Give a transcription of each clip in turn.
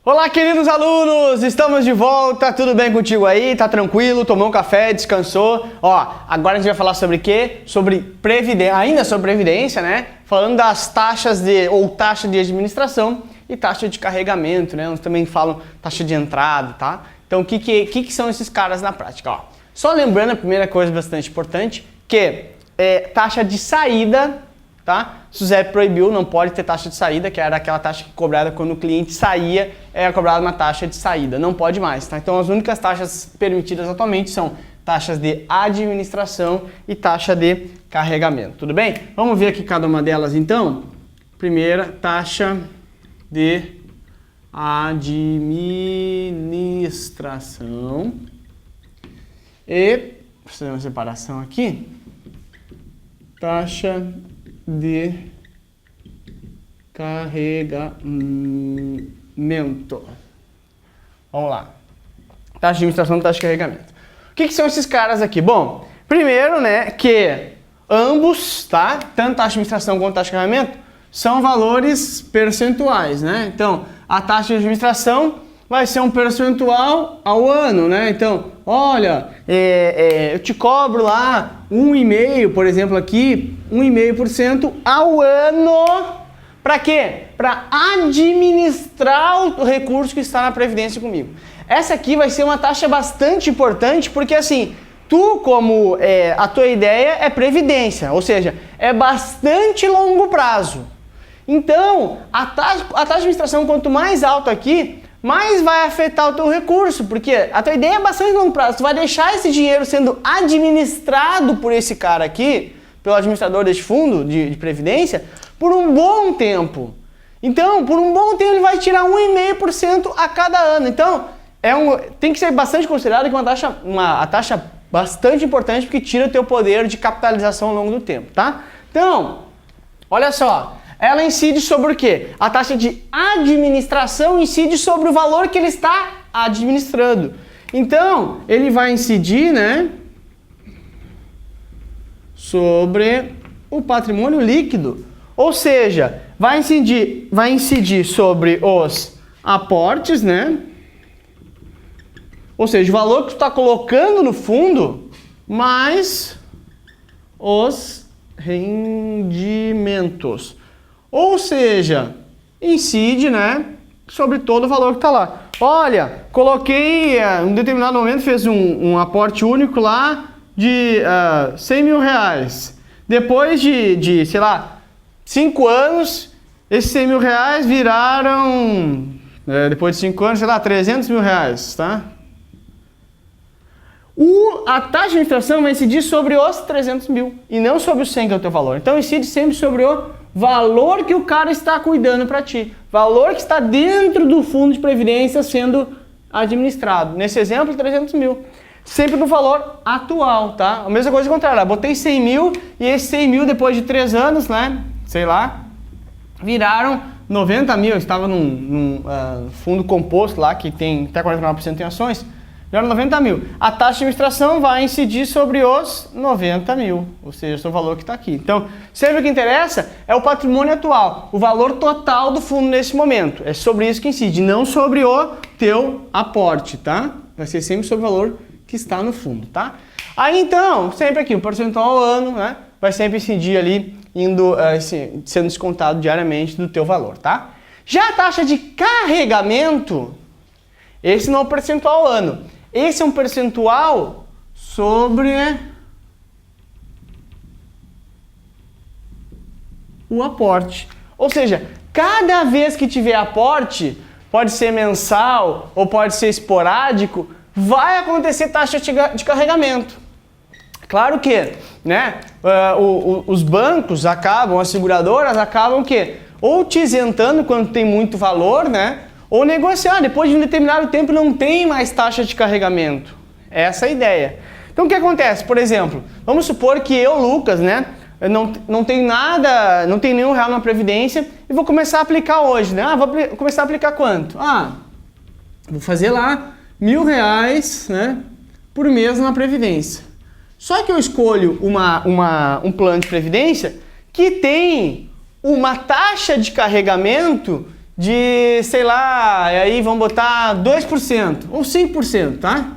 Olá, queridos alunos! Estamos de volta, tudo bem contigo aí? Tá tranquilo? Tomou um café, descansou? Ó, agora a gente vai falar sobre o quê? Sobre previdência, ainda sobre previdência, né? Falando das taxas taxa de administração e taxa de carregamento, né? Uns também falam taxa de entrada, tá? Então, o que são esses caras na prática? Ó, só lembrando, a primeira coisa bastante importante, que taxa de saída, tá? Se o Zé proibiu, não pode ter taxa de saída, que era aquela taxa cobrada quando o cliente saía, era cobrada uma taxa de saída, não pode mais, tá? Então as únicas taxas permitidas atualmente são taxas de administração e taxa de carregamento, tudo bem? Vamos ver aqui cada uma delas então. Primeira, taxa de administração e, fazer uma separação aqui, taxa de carregamento. Vamos lá. Taxa de administração e taxa de carregamento. O que são esses caras aqui? Bom, primeiro, né, que ambos, tá? Tanto taxa de administração quanto taxa de carregamento são valores percentuais, né? Então, a taxa de administração vai ser um percentual ao ano, né? Então, olha, eu te cobro lá 1,5%, por exemplo, aqui, 1,5% ao ano. Para quê? Para administrar o recurso que está na Previdência comigo. Essa aqui vai ser uma taxa bastante importante, porque assim, a tua ideia é Previdência, ou seja, é bastante longo prazo. Então, a taxa de administração, quanto mais alta aqui, mais vai afetar o teu recurso, porque a tua ideia é bastante longo prazo. Tu vai deixar esse dinheiro sendo administrado por esse cara aqui, pelo administrador deste fundo de previdência, por um bom tempo. Então, por um bom tempo ele vai tirar 1,5% a cada ano. Então, tem que ser bastante considerado que uma taxa bastante importante, porque tira o teu poder de capitalização ao longo do tempo, tá? Então, olha só. Ela incide sobre o quê? A taxa de administração incide sobre o valor que ele está administrando. Então, ele vai incidir, né, sobre o patrimônio líquido. Ou seja, vai incidir sobre os aportes, né? Ou seja, o valor que tu está colocando no fundo, mais os rendimentos. Ou seja, incide, né, sobre todo o valor que está lá. Olha, coloquei, em um determinado momento, fez um aporte único lá de 100 mil reais. Depois de, sei lá, 5 anos, esses 100 mil reais viraram, depois de 5 anos, sei lá, 300 mil reais, tá? A taxa de administração vai incidir sobre os 300 mil e não sobre os 100, que é o teu valor. Então, incide sempre sobre o valor que o cara está cuidando para ti. Valor que está dentro do fundo de previdência sendo administrado. Nesse exemplo, 300 mil. Sempre no valor atual, tá? A mesma coisa contrária. Eu botei 100 mil e esses 100 mil, depois de 3 anos, né? Sei lá, viraram 90 mil. Eu estava num fundo composto lá, que tem até 49% em ações. Viraram 90 mil. A taxa de administração vai incidir sobre os 90 mil, ou seja, o valor que está aqui. Então, sempre o que interessa é o patrimônio atual, o valor total do fundo nesse momento. É sobre isso que incide, não sobre o teu aporte, tá? Vai ser sempre sobre o valor que está no fundo, tá? Aí então, sempre aqui, o percentual ao ano, né? Vai sempre incidir ali, sendo descontado diariamente do teu valor, tá? Já a taxa de carregamento, esse não é o percentual ao ano. Esse é um percentual sobre o aporte. Ou seja, cada vez que tiver aporte, pode ser mensal ou pode ser esporádico, vai acontecer taxa de carregamento. Claro que, né, os bancos acabam, as seguradoras acabam que ou te isentando quando tem muito valor, né? Ou negociar, depois de um determinado tempo não tem mais taxa de carregamento. Essa é a ideia. Então o que acontece? Por exemplo, vamos supor que eu, Lucas, né, não tenho nada, não tenho nenhum real na Previdência e vou começar a aplicar hoje, né? Vou começar a aplicar quanto? Vou fazer lá R$1.000, né, por mês na Previdência. Só que eu escolho um plano de Previdência que tem uma taxa de carregamento de, sei lá, e aí vamos botar 2% ou 5%, tá?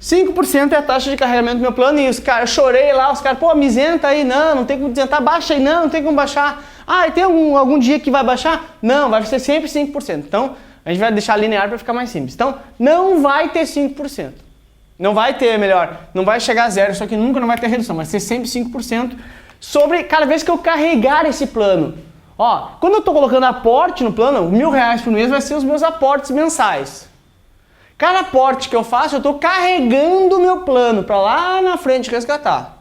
5% é a taxa de carregamento do meu plano e os caras, chorei lá, os caras, pô, me isenta aí, não tem como isentar, baixa aí, não tem como baixar. Ah, e tem algum dia que vai baixar? Não, vai ser sempre 5%. Então, a gente vai deixar linear para ficar mais simples. Então, não vai ter 5%. Não vai ter, melhor, não vai chegar a zero, só que nunca não vai ter redução, vai ser sempre 5% sobre cada vez que eu carregar esse plano. Ó, quando eu estou colocando aporte no plano, R$1.000 por mês vai ser os meus aportes mensais. Cada aporte que eu faço, eu estou carregando o meu plano para lá na frente resgatar.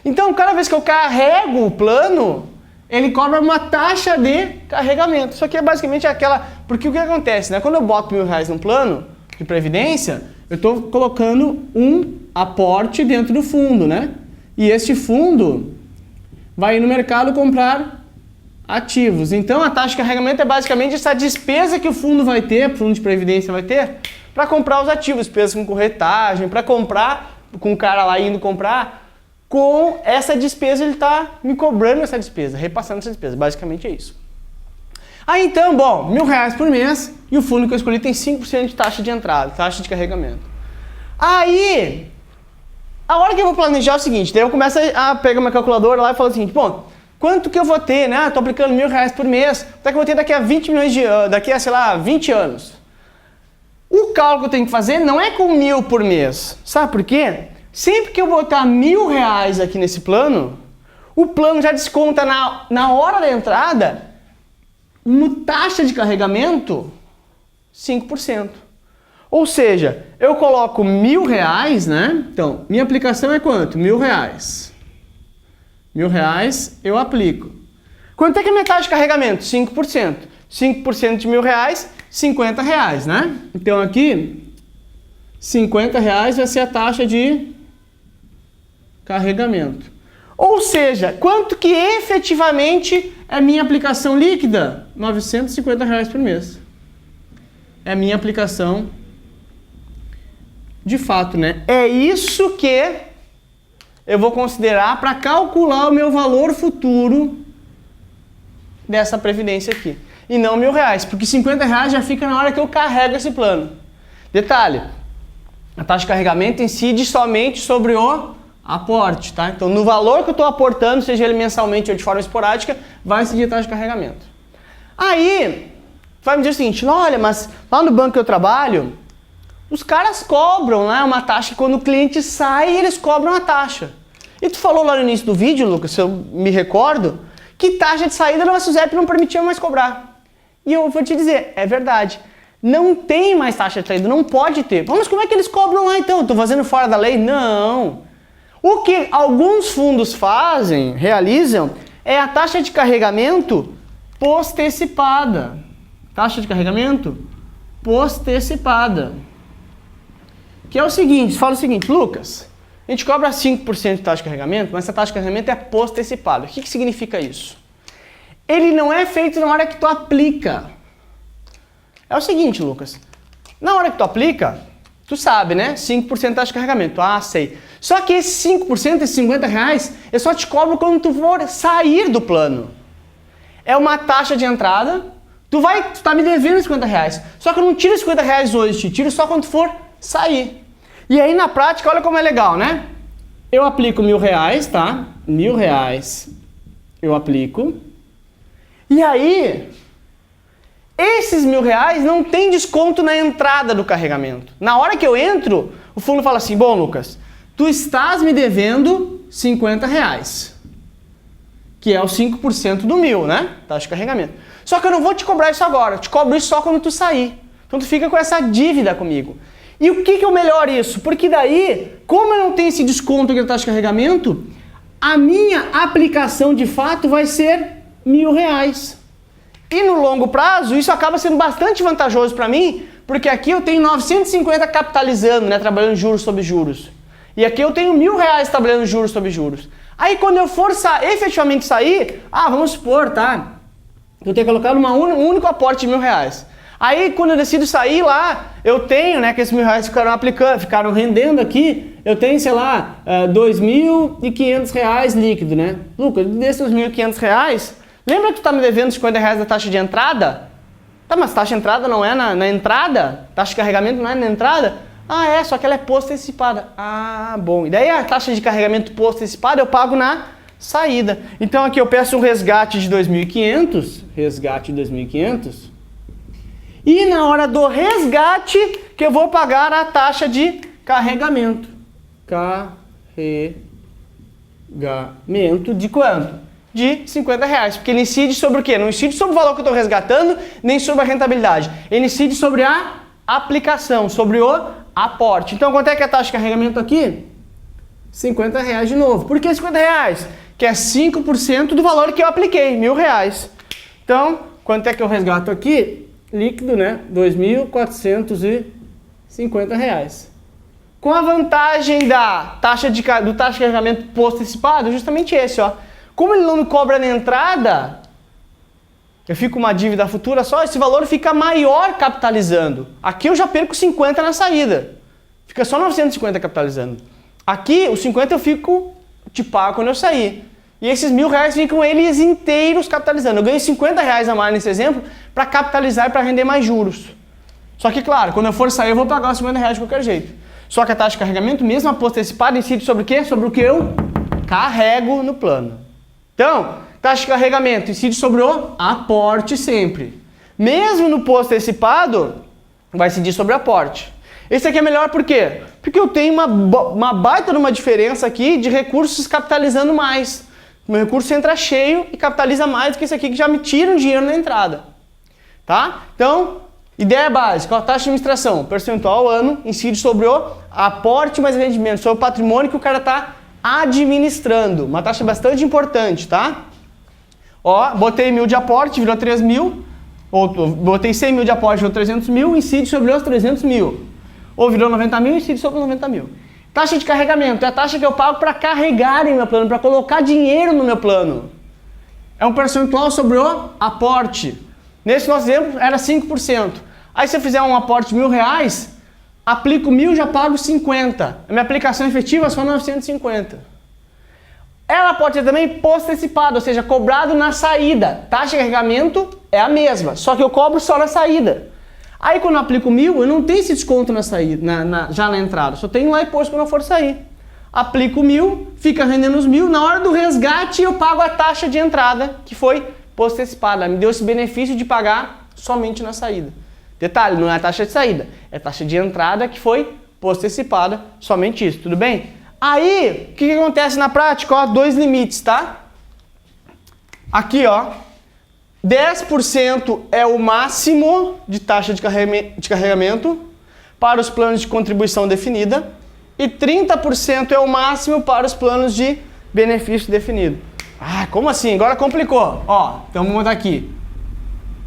Então, cada vez que eu carrego o plano, ele cobra uma taxa de carregamento. Isso aqui é basicamente aquela... Porque o que acontece, né? Quando eu boto R$1.000 num plano de previdência, eu estou colocando um aporte dentro do fundo, né? E este fundo vai ir no mercado comprar ativos. Então, a taxa de carregamento é basicamente essa despesa que o fundo vai ter, o fundo de previdência vai ter, para comprar os ativos, despesas com corretagem, para comprar, com o cara lá indo comprar, com essa despesa ele está me cobrando essa despesa, repassando essa despesa, basicamente é isso. Aí então, bom, R$1.000 por mês e o fundo que eu escolhi tem 5% de taxa de entrada, taxa de carregamento. Aí, a hora que eu vou planejar é o seguinte, daí eu começo a pegar minha calculadora lá e falo o seguinte, bom, quanto que eu vou ter, né? Estou aplicando R$1.000 por mês, até que eu vou ter daqui a 20 milhões de anos, daqui a, sei lá, 20 anos. O cálculo que eu tenho que fazer não é com 1.000 por mês. Sabe por quê? Sempre que eu botar R$1.000 aqui nesse plano, o plano já desconta na hora da entrada, no taxa de carregamento, 5%. Ou seja, eu coloco R$1.000, né? Então, minha aplicação é quanto? R$1.000. R$1.000 eu aplico. Quanto é que é a minha taxa de carregamento? 5%. 5% de R$1.000, R$50, né? Então aqui, R$50 vai ser a taxa de carregamento. Ou seja, quanto que efetivamente é minha aplicação líquida? R$950 por mês. É a minha aplicação de fato, né? É isso que eu vou considerar para calcular o meu valor futuro dessa previdência aqui. E não R$1.000, porque R$50 já fica na hora que eu carrego esse plano. Detalhe, a taxa de carregamento incide somente sobre o aporte, tá? Então, no valor que eu estou aportando, seja ele mensalmente ou de forma esporádica, vai incidir a taxa de carregamento. Aí, vai me dizer o seguinte, olha, mas lá no banco que eu trabalho, os caras cobram, né, uma taxa, quando o cliente sai, eles cobram a taxa. E tu falou lá no início do vídeo, Lucas, se eu me recordo, que taxa de saída no SUSEP não permitia mais cobrar. E eu vou te dizer, é verdade. Não tem mais taxa de saída, não pode ter. Mas como é que eles cobram lá então? Estou fazendo fora da lei? Não. O que alguns fundos fazem, realizam, é a taxa de carregamento postecipada. Taxa de carregamento postecipada. Que é o seguinte, fala o seguinte, Lucas, a gente cobra 5% de taxa de carregamento, mas essa taxa de carregamento é postecipada. O que significa isso? Ele não é feito na hora que tu aplica. É o seguinte, Lucas, na hora que tu aplica, tu sabe, né? 5% de taxa de carregamento. Ah, sei. Só que esse 5%, esses R$50, eu só te cobro quando tu for sair do plano. É uma taxa de entrada, tu tá me devendo R$50. Só que eu não tiro R$50 hoje, te tiro só quando tu for sair. E aí na prática, olha como é legal, né? Eu aplico R$1.000, tá? R$1.000 eu aplico. E aí, esses R$1.000 não tem desconto na entrada do carregamento. Na hora que eu entro, o fundo fala assim, bom, Lucas, tu estás me devendo R$50, que é o 5% do 1.000, né? Taxa de carregamento. Só que eu não vou te cobrar isso agora, eu te cobro isso só quando tu sair. Então tu fica com essa dívida comigo. E o que eu melhoro isso? Porque daí, como eu não tenho esse desconto aqui da taxa de carregamento, a minha aplicação de fato vai ser R$1.000. E no longo prazo, isso acaba sendo bastante vantajoso para mim, porque aqui eu tenho 950 capitalizando, né, trabalhando juros sobre juros. E aqui eu tenho R$1.000 trabalhando juros sobre juros. Aí quando eu for efetivamente sair, vamos supor, tá? Eu tenho que colocar um único aporte de R$1.000. Aí quando eu decido sair lá, eu tenho, né, que esses R$1.000 ficaram rendendo aqui, eu tenho, sei lá, R$2.500 líquido, né? Lucas, desses R$2.500, lembra que tu tá me devendo R$50 da taxa de entrada? Tá, mas taxa de entrada não é na entrada? Taxa de carregamento não é na entrada? Ah, é, só que ela é post-antecipada. Ah, bom. E daí a taxa de carregamento post-antecipada eu pago na saída. Então aqui eu peço um resgate de 2.500, resgate de 2.500, e na hora do resgate que eu vou pagar a taxa de carregamento. Carregamento de quanto? De R$50, porque ele incide sobre o quê? Não incide sobre o valor que eu estou resgatando, nem sobre a rentabilidade. Ele incide sobre a aplicação, sobre o aporte. Então, quanto é que é a taxa de carregamento aqui? R$50 de novo. Por que R$50? Que é 5% do valor que eu apliquei, R$1.000. Então, quanto é que eu resgato aqui? Líquido, né? R$2.450. Com a vantagem da taxa de carregamento post-antecipado, é justamente esse, ó. Como ele não me cobra na entrada, eu fico com uma dívida futura só, esse valor fica maior capitalizando. Aqui eu já perco 50 na saída. Fica só 950 capitalizando. Aqui, os 50 eu te pago quando eu sair. E esses R$1.000 ficam eles inteiros capitalizando. Eu ganho R$50 a mais nesse exemplo para capitalizar e para render mais juros. Só que, claro, quando eu for sair eu vou pagar os R$50 de qualquer jeito. Só que a taxa de carregamento, mesmo a post-antecipada, incide sobre o quê? Sobre o que eu carrego no plano. Então, taxa de carregamento incide sobre o aporte sempre. Mesmo no post-antecipado, vai incidir sobre o aporte. Esse aqui é melhor por quê? Porque eu tenho uma baita de uma diferença aqui de recursos capitalizando mais. O meu recurso entra cheio e capitaliza mais do que esse aqui que já me tira um dinheiro na entrada. Tá? Então, ideia básica, a taxa de administração, percentual ao ano, incide sobre o aporte mais rendimento, sobre o patrimônio que o cara está administrando. Uma taxa bastante importante, tá? Ó, botei 1.000 de aporte, virou 3.000. Ou botei 100 mil de aporte, virou 300 mil, incide sobre os 300 mil. Ou virou 90 mil, incide sobre os 90 mil. Taxa de carregamento é a taxa que eu pago para carregar em meu plano, para colocar dinheiro no meu plano. É um percentual sobre o aporte. Nesse nosso exemplo, era 5%. Aí se eu fizer um aporte de R$1.000, aplico 1.000, já pago 50. A minha aplicação efetiva é só 950. Ela pode ser também post-antecipada, ou seja, cobrado na saída. Taxa de carregamento é a mesma, só que eu cobro só na saída. Aí quando eu aplico 1.000, eu não tenho esse desconto na saída, já na entrada, só tenho lá depois quando eu for sair. Aplico 1.000, fica rendendo os 1.000, na hora do resgate eu pago a taxa de entrada, que foi post-antecipada. Me deu esse benefício de pagar somente na saída. Detalhe, não é a taxa de saída, é a taxa de entrada que foi post-antecipada, somente isso, tudo bem? Aí, o que acontece na prática? Ó, dois limites, tá? Aqui, ó, 10% é o máximo de taxa de carregamento para os planos de contribuição definida e 30% é o máximo para os planos de benefício definido. Ah, como assim? Agora complicou. Ó, então vamos botar aqui.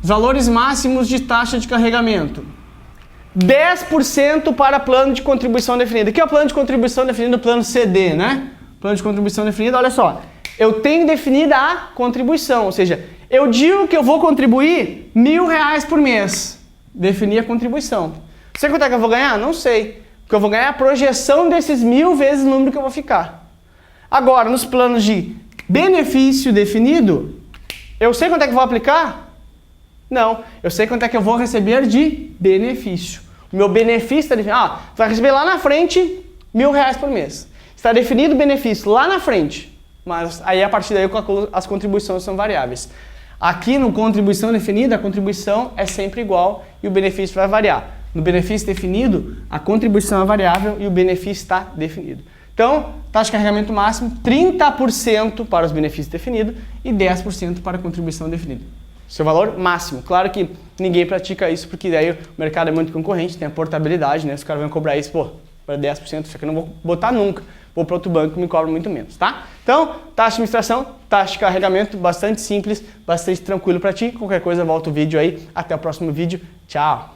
Valores máximos de taxa de carregamento. 10% para plano de contribuição definida. O que é o plano de contribuição definido? O plano CD, né? Plano de contribuição definida, olha só. Eu tenho definida a contribuição, ou seja, eu digo que eu vou contribuir R$1.000 por mês. Defini a contribuição. Sei quanto é que eu vou ganhar? Não sei. Porque eu vou ganhar a projeção desses 1.000 vezes o número que eu vou ficar. Agora, nos planos de benefício definido, eu sei quanto é que eu vou aplicar? Não. Eu sei quanto é que eu vou receber de benefício. O meu benefício está definido. Ah, você vai receber lá na frente R$1.000 por mês. Está definido o benefício lá na frente. Mas aí a partir daí as contribuições são variáveis. Aqui no contribuição definida, a contribuição é sempre igual e o benefício vai variar. No benefício definido, a contribuição é variável e o benefício está definido. Então, taxa de carregamento máximo, 30% para os benefícios definidos e 10% para a contribuição definida. Seu valor máximo. Claro que ninguém pratica isso porque daí o mercado é muito concorrente, tem a portabilidade, né? Os caras vão cobrar isso, pô, para 10%, isso aqui eu não vou botar nunca. Vou para outro banco que me cobra muito menos, tá? Então, taxa de administração, taxa de carregamento, bastante simples, bastante tranquilo para ti. Qualquer coisa, volta o vídeo aí. Até o próximo vídeo. Tchau!